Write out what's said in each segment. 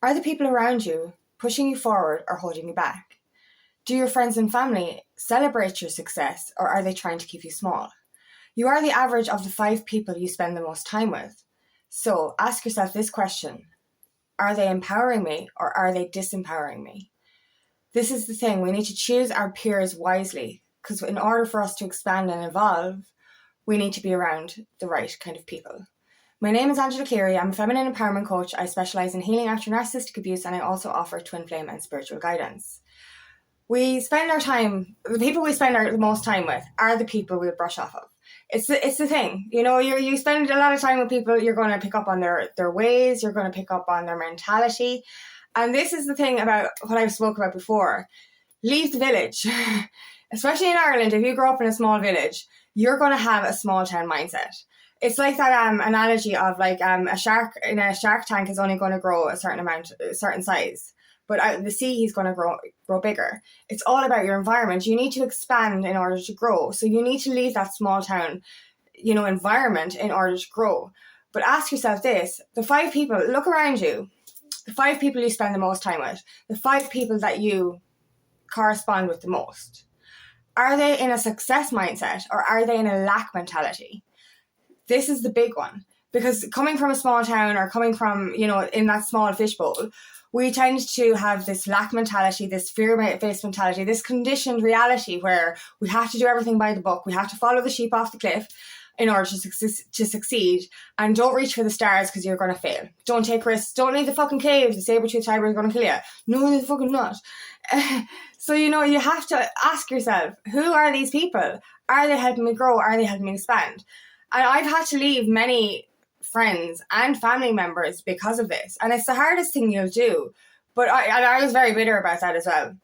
Are the people around you pushing you forward or holding you back? Do your friends and family celebrate your success, or are they trying to keep you small? You are the average of the 5 people you spend the most time with. So ask yourself this question: are they empowering me, or are they disempowering me? This is the thing, we need to choose our peers wisely, because in order for us to expand and evolve, we need to be around the right kind of people. My name is Angela Cleary. I'm a feminine empowerment coach. I specialise in healing after narcissistic abuse, and I also offer twin flame and spiritual guidance. The people we spend the most time with are the people we'll brush off of. It's the thing, you spend a lot of time with people, you're going to pick up on their ways, you're going to pick up on their mentality. And this is the thing about what I've spoken about before. Leave the village. Especially in Ireland, if you grow up in a small village, you're going to have a small town mindset. It's like that analogy of a shark in a shark tank is only going to grow a certain size. But out in the sea, he's going to grow bigger. It's all about your environment. You need to expand in order to grow. So you need to leave that small town, environment in order to grow. But ask yourself this: the 5 people, look around you, the 5 people you spend the most time with, the 5 people that you correspond with the most, are they in a success mindset or are they in a lack mentality? This is the big one. Because coming from a small town or coming from, in that small fishbowl, we tend to have this lack mentality, this fear-based mentality, this conditioned reality where we have to do everything by the book. We have to follow the sheep off the cliff in order to succeed. And don't reach for the stars because you're going to fail. Don't take risks. Don't leave the fucking cave. The saber-toothed tiger is going to kill you. No, they're fucking not. So, you have to ask yourself, who are these people? Are they helping me grow? Are they helping me expand? And I've had to leave many friends and family members because of this, and it's the hardest thing you'll do. But I was very bitter about that as well.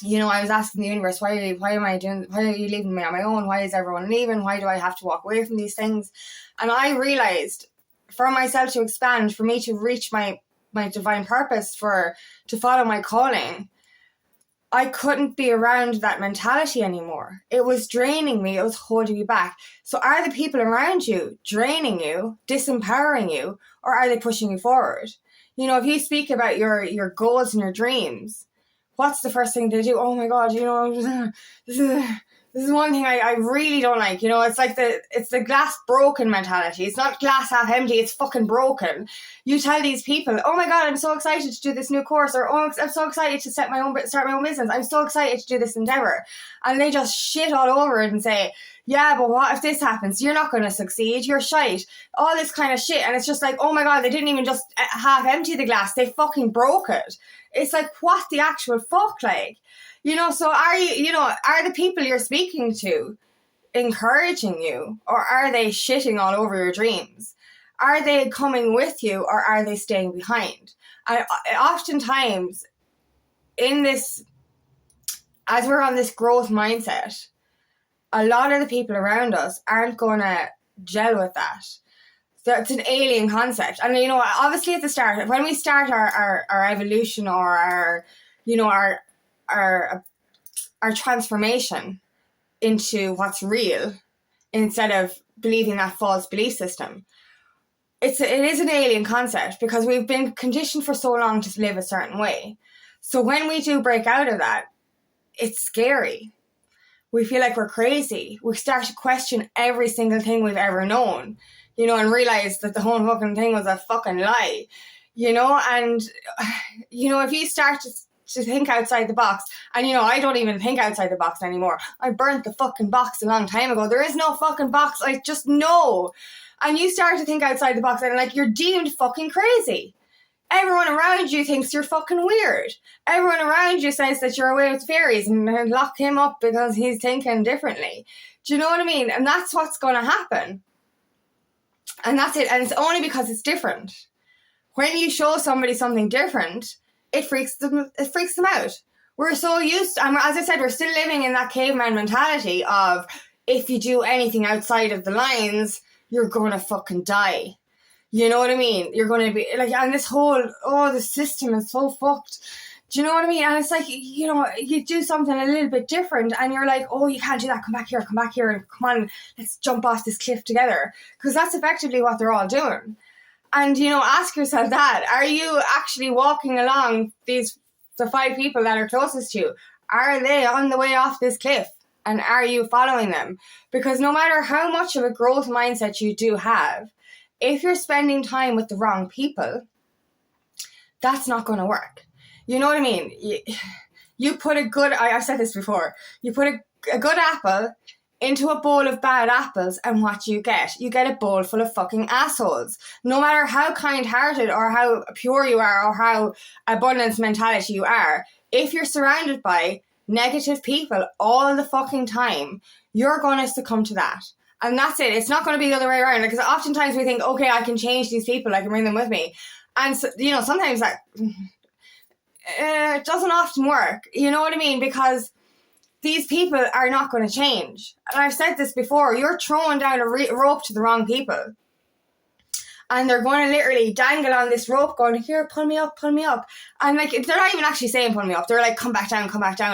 I was asking the universe, why are you leaving me on my own? Why is everyone leaving? Why do I have to walk away from these things? And I realized, for myself to expand, for me to reach my divine purpose, to follow my calling, I couldn't be around that mentality anymore. It was draining me. It was holding me back. So are the people around you draining you, disempowering you, or are they pushing you forward? If you speak about your goals and your dreams, what's the first thing they do? Oh my God, this is one thing I really don't like. It's like it's the glass broken mentality. It's not glass half empty, it's fucking broken. You tell these people, oh my God, I'm so excited to do this new course, or oh, I'm so excited to start my own business. I'm so excited to do this endeavor. And they just shit all over it and say, yeah, but what if this happens? You're not going to succeed. You're shite. All this kind of shit. And it's just like, oh my God, they didn't even just half empty the glass. They fucking broke it. It's like, what the actual fuck, so are the people you're speaking to encouraging you, or are they shitting all over your dreams? Are they coming with you, or are they staying behind? And oftentimes in this, as we're on this growth mindset, a lot of the people around us aren't going to gel with that. So it's an alien concept. And, obviously at the start, when we start our evolution or our transformation into what's real, instead of believing that false belief system, it is an alien concept because we've been conditioned for so long to live a certain way. So when we do break out of that, it's scary. We feel like we're crazy. We start to question every single thing we've ever known, and realize that the whole fucking thing was a fucking lie, and, if you start to think outside the box, and, I don't even think outside the box anymore. I burnt the fucking box a long time ago. There is no fucking box. I just know. And you start to think outside the box and you're deemed fucking crazy. Everyone around you thinks you're fucking weird. Everyone around you says that you're away with fairies and lock him up because he's thinking differently. Do you know what I mean? And that's what's going to happen. And that's it. And it's only because it's different. When you show somebody something different, it freaks them out. We're so used to, and as I said, we're still living in that caveman mentality of, if you do anything outside of the lines, you're going to fucking die. You know what I mean? You're going to be and this whole, the system is so fucked. Do you know what I mean? And it's like, you do something a little bit different and you're like, oh, you can't do that. Come back here, and come on, let's jump off this cliff together. Because that's effectively what they're all doing. And, ask yourself that. Are you actually walking along the 5 people that are closest to you? Are they on the way off this cliff? And are you following them? Because no matter how much of a growth mindset you do have, if you're spending time with the wrong people, that's not going to work. You know what I mean? You put I've said this before, you put a good apple into a bowl of bad apples, and what you get? You get a bowl full of fucking assholes. No matter how kind-hearted or how pure you are or how abundance mentality you are, if you're surrounded by negative people all the fucking time, you're going to succumb to that. And that's it. It's not going to be the other way around. Because oftentimes we think, okay, I can change these people. I can bring them with me. And, so, sometimes that it doesn't often work. You know what I mean? Because these people are not going to change. And I've said this before. You're throwing down a rope to the wrong people. And they're going to literally dangle on this rope going, here, pull me up. And like, they're not even actually saying pull me up. They're like, come back down.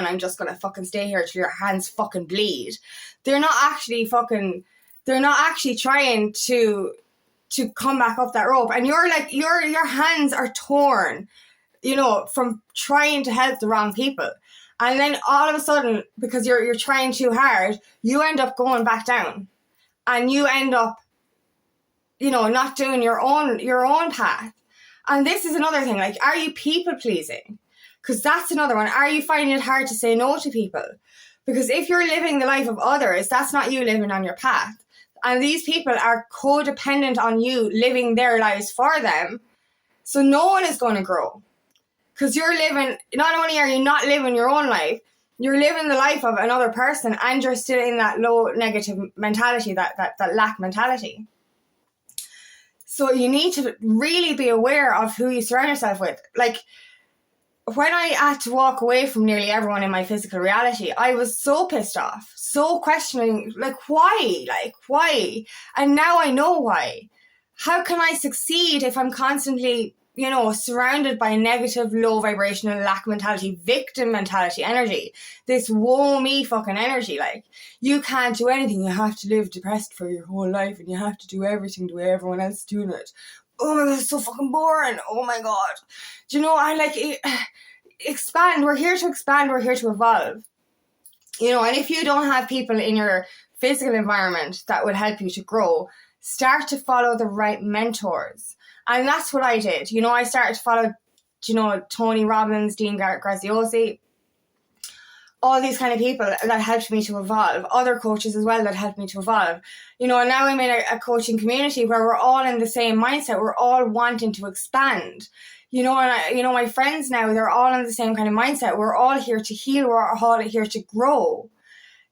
I'm just going to fucking stay here till your hands fucking bleed. They're not actually trying to come back up that rope. And you're like, your hands are torn, from trying to help the wrong people. And then all of a sudden, because you're trying too hard, you end up going back down. And you end up, not doing your own path. And this is another thing. Like, are you people pleasing? Because that's another one. Are you finding it hard to say no to people? Because if you're living the life of others, that's not you living on your path. And these people are codependent on you living their lives for them. So no one is going to grow. Because you're living, not only are you not living your own life, you're living the life of another person, and you're still in that low negative mentality, that lack mentality. So you need to really be aware of who you surround yourself with. Like, when I had to walk away from nearly everyone in my physical reality, I was so pissed off, so questioning, why? And now I know why. How can I succeed if I'm constantly, surrounded by negative, low vibrational, lack mentality, victim mentality energy, this woe me fucking energy? Like, you can't do anything. You have to live depressed for your whole life, and you have to do everything the way everyone else is doing it. Oh my God, it's so fucking boring. Oh my God. Do expand. We're here to expand. We're here to evolve. And if you don't have people in your physical environment that will help you to grow, start to follow the right mentors. And that's what I did. I started to follow, Tony Robbins, Dean Graziosi, all these kind of people that helped me to evolve. Other coaches as well that helped me to evolve. And now I'm in a coaching community where we're all in the same mindset. We're all wanting to expand. My friends now, they're all in the same kind of mindset. We're all here to heal. We're all here to grow.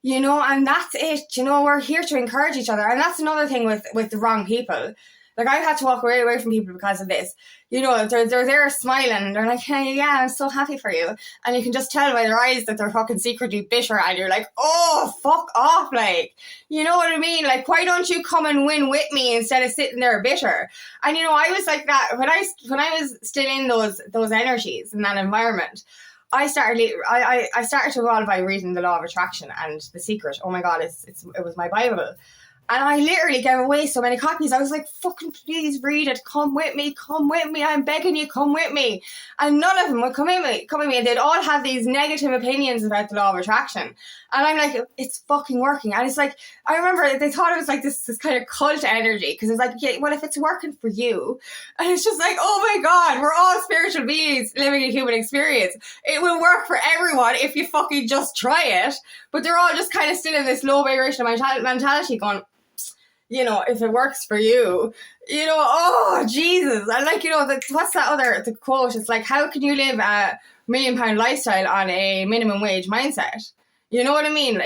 And that's it. We're here to encourage each other. And that's another thing with the wrong people. Like, I've had to walk away from people because of this. They're there smiling. They're like, hey, yeah, I'm so happy for you. And you can just tell by their eyes that they're fucking secretly bitter. And you're like, oh, fuck off. Like, you know what I mean? Like, why don't you come and win with me instead of sitting there bitter? And, I was like that when I was still in those energies in that environment. I started to evolve by reading The Law of Attraction and The Secret. Oh my God, it was my Bible. And I literally gave away so many copies. I was like, fucking please read it. Come with me. I'm begging you, come with me. And none of them would come with me. And they'd all have these negative opinions about the law of attraction. And I'm like, it's fucking working. And it's like, I remember they thought it was like this kind of cult energy. Because it's like, yeah, well, if it's working for you. And it's just like, oh my God, we're all spiritual beings living a human experience. It will work for everyone if you fucking just try it. But they're all just kind of still in this low vibrational mentality going, if it works for you, oh, Jesus. And like, what's that the quote? It's like, how can you live a £1 million lifestyle on a minimum wage mindset? You know what I mean?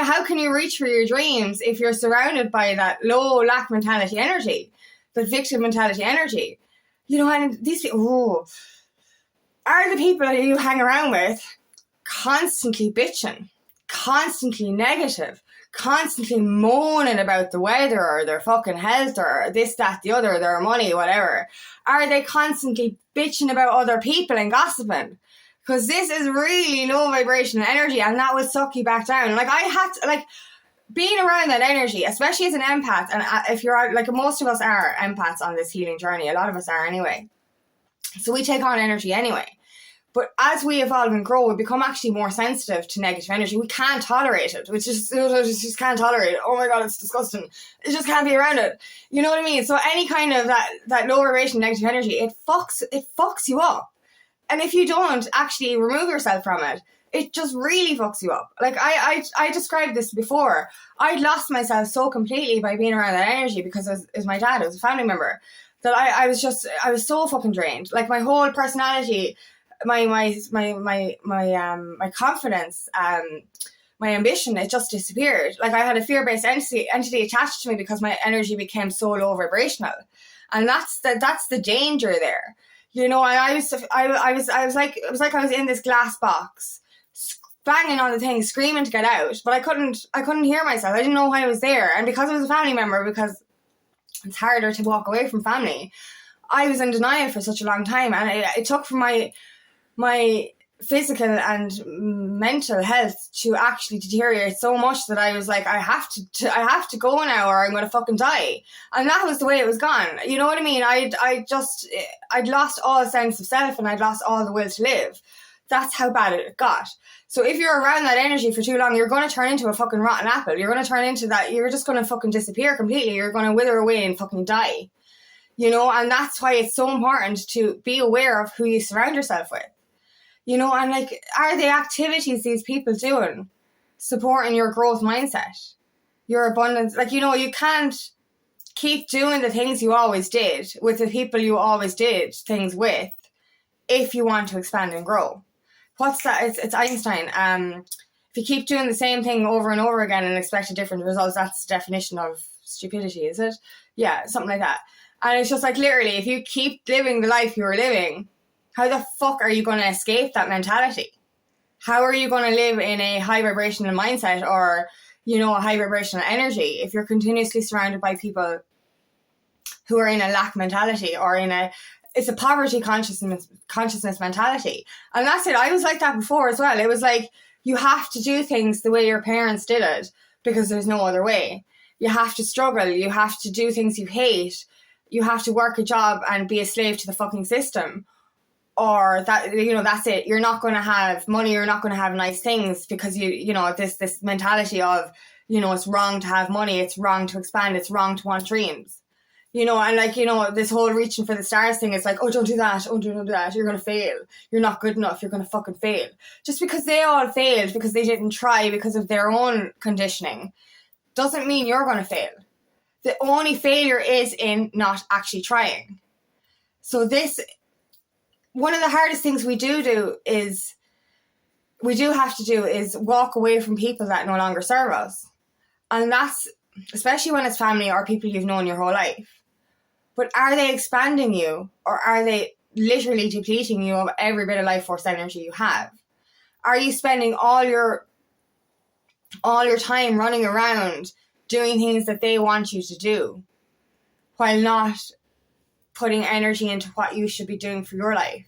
How can you reach for your dreams if you're surrounded by that low lack mentality energy, the victim mentality energy? And these people, are the people that you hang around with constantly bitching, constantly negative, constantly moaning about the weather or their fucking health or this, that, the other, their money, whatever? Are they constantly bitching about other people and gossiping? Because this is really low vibrational energy, and that will suck you back down. Like, I had to, being around that energy, especially as an empath, and if you're like, most of us are empaths on this healing journey, a lot of us are anyway. So we take on energy anyway. But as we evolve and grow, we become actually more sensitive to negative energy. We can't tolerate it. We just can't tolerate it. Oh my God, it's disgusting. It just can't be around it. You know what I mean? So any kind of that low vibration negative energy, it fucks you up. And if you don't actually remove yourself from it, it just really fucks you up. Like I described this before. I'd lost myself so completely by being around that energy because it was my dad, it was a family member, that I was so fucking drained. Like my whole personality, my confidence, my ambition, it just disappeared. Like I had a fear-based entity attached to me because my energy became so low vibrational, and that's the danger there. You know, I was like, it was like I was in this glass box, banging on the thing, screaming to get out, but I couldn't hear myself. I didn't know why I was there, and because I was a family member, because it's harder to walk away from family, I was in denial for such a long time, and it took for my physical and mental health to actually deteriorate so much that I was like, I have to go now or I'm going to fucking die. And that was the way it was gone. You know what I mean? I'd lost all sense of self, and I'd lost all the will to live. That's how bad it got. So if you're around that energy for too long, you're going to turn into a fucking rotten apple. You're going to turn into that. You're just going to fucking disappear completely. You're going to wither away and fucking die. You know, and that's why it's so important to be aware of who you surround yourself with. You know, and like, are the activities these people doing supporting your growth mindset, your abundance? Like, you know, you can't keep doing the things you always did with the people you always did things with if you want to expand and grow. What's that? It's Einstein. If you keep doing the same thing over and over again and expect a different result, that's the definition of stupidity, is it? Yeah, something like that. And it's just like, literally, if you keep living the life you were living, how the fuck are you going to escape that mentality? How are you going to live in a high vibrational mindset or, you know, a high vibrational energy if you're continuously surrounded by people who are in a lack mentality or it's a poverty consciousness mentality? And that's it. I was like that before as well. It was like, you have to do things the way your parents did it because there's no other way. You have to struggle. You have to do things you hate. You have to work a job and be a slave to the fucking system. Or that, you know, that's it. You're not going to have money. You're not going to have nice things because you know, this mentality of, you know, it's wrong to have money. It's wrong to expand. It's wrong to want dreams. You know, and like, you know, this whole reaching for the stars thing, it's like, oh, don't do that. Oh, don't do that. You're going to fail. You're not good enough. You're going to fucking fail. Just because they all failed because they didn't try because of their own conditioning doesn't mean you're going to fail. The only failure is in not actually trying. So one of the hardest things we have to do is walk away from people that no longer serve us. And that's, especially when it's family or people you've known your whole life. But are they expanding you, or are they literally depleting you of every bit of life force energy you have? Are you spending all your time running around doing things that they want you to do while not putting energy into what you should be doing for your life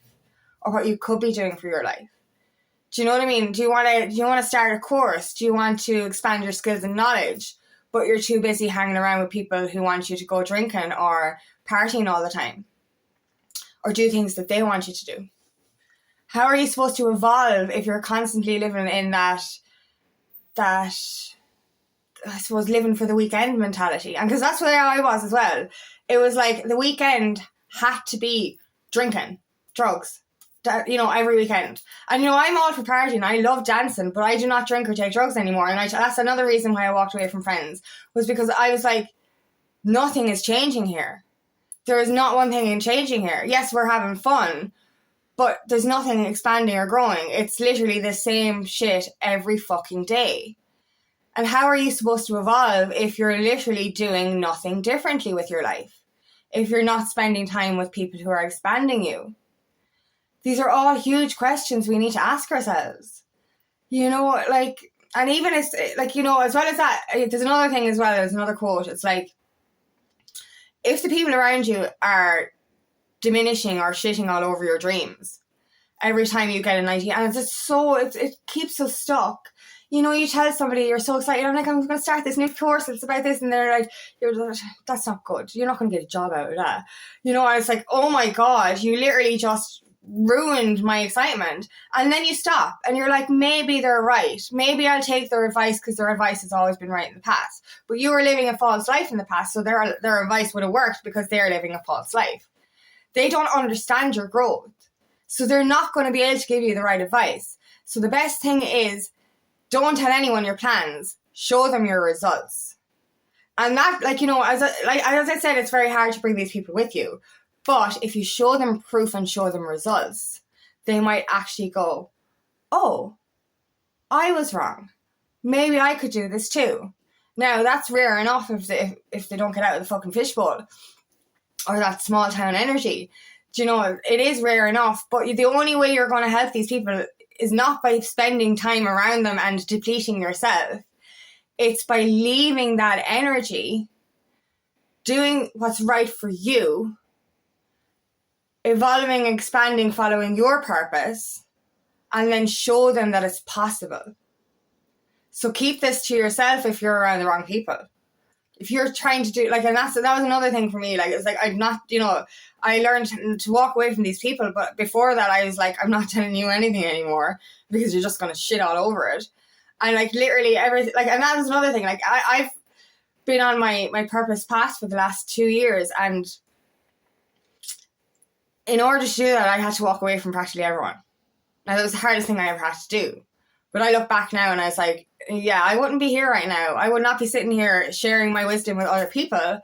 or what you could be doing for your life? Do you know what I mean? Do you want to start a course? Do you want to expand your skills and knowledge, but you're too busy hanging around with people who want you to go drinking or partying all the time or do things that they want you to do? How are you supposed to evolve if you're constantly living in that I suppose living for the weekend mentality? And because that's where I was as well. It was like the weekend had to be drinking, drugs, you know, every weekend. And, you know, I'm all for partying. I love dancing, but I do not drink or take drugs anymore. And that's another reason why I walked away from friends, was because I was like, nothing is changing here. There is not one thing in changing here. Yes, we're having fun, but there's nothing expanding or growing. It's literally the same shit every fucking day. And how are you supposed to evolve if you're literally doing nothing differently with your life? If you're not spending time with people who are expanding you? These are all huge questions we need to ask ourselves. You know, like, and even it's like, you know, as well as that, there's another thing as well, there's another quote. It's like, if the people around you are diminishing or shitting all over your dreams every time you get an idea, and it's just so, it keeps us stuck you tell somebody you're so excited, I'm going to start this new course, it's about this, and they're like, that's not good. You're not going to get a job out of that. I was like, oh my God, you literally just ruined my excitement. And then you stop and you're like, maybe they're right. Maybe I'll take their advice because their advice has always been right in the past. But you were living a false life in the past, so their advice would have worked because they're living a false life. They don't understand your growth, so they're not going to be able to give you the right advice. So the best thing is, don't tell anyone your plans. Show them your results. And that, as I said, it's very hard to bring these people with you. But if you show them proof and show them results, they might actually go, oh, I was wrong. Maybe I could do this too. Now, that's rare enough if they don't get out of the fucking fishbowl or that small town energy. It is rare enough, but the only way you're going to help these people is not by spending time around them and depleting yourself. It's by leaving that energy, doing what's right for you, evolving, expanding, following your purpose, and then show them that it's possible. So keep this to yourself if you're around the wrong people. If you're trying to do, and that was another thing for me, it's like, I'm not, I learned to walk away from these people, but before that I was like, I'm not telling you anything anymore because you're just going to shit all over it. And literally everything, and that was another thing, I've been on my purpose path for the last 2 years, and in order to do that, I had to walk away from practically everyone. Now, that was the hardest thing I ever had to do. But I look back now and I was like, yeah, I wouldn't be here right now. I would not be sitting here sharing my wisdom with other people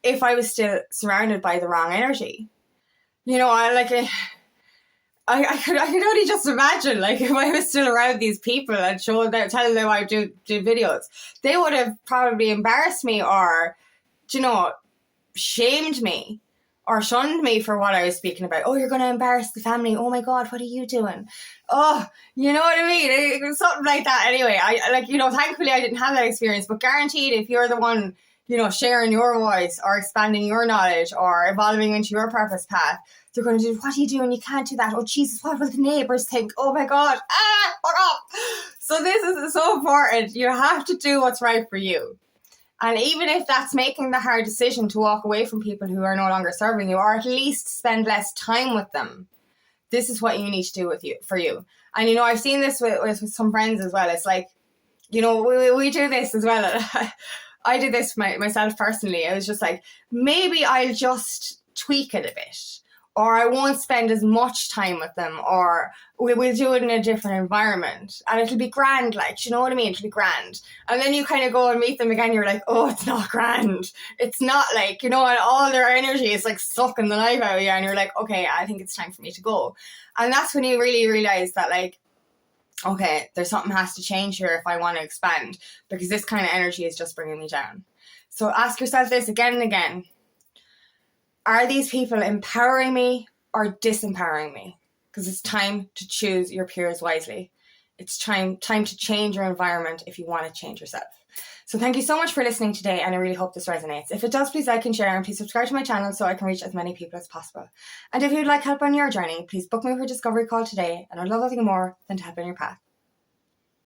if I was still surrounded by the wrong energy. I could only just imagine, if I was still around these people and telling them I do videos, they would have probably embarrassed me or, shamed me or shunned me for what I was speaking about. Oh, you're going to embarrass the family. Oh my God, what are you doing? Oh, you know what I mean? It was something like that. Anyway, thankfully I didn't have that experience, but guaranteed if you're the one, sharing your voice or expanding your knowledge or evolving into your purpose path, they're going to do, what are you doing? You can't do that. Oh, Jesus, what will the neighbours think? Oh my God. Fuck off. So this is so important. You have to do what's right for you. And even if that's making the hard decision to walk away from people who are no longer serving you, or at least spend less time with them, this is what you need to do for you. And, I've seen this with some friends as well. It's like, we do this as well. I did this myself personally. I was just like, maybe I'll just tweak it a bit, or I won't spend as much time with them, or we'll do it in a different environment and it'll be grand, you know what I mean? It'll be grand. And then you kind of go and meet them again, you're like, oh, it's not grand. It's not and all their energy is sucking the life out of you, and you're like, okay, I think it's time for me to go. And that's when you really realize that okay, there's something has to change here if I want to expand, because this kind of energy is just bringing me down. So ask yourself this again and again. Are these people empowering me or disempowering me? Because it's time to choose your peers wisely. It's time to change your environment if you want to change yourself. So thank you so much for listening today, and I really hope this resonates. If it does, please like and share, and please subscribe to my channel so I can reach as many people as possible. And if you'd like help on your journey, please book me for a discovery call today, and I'd love nothing more than to help on your path.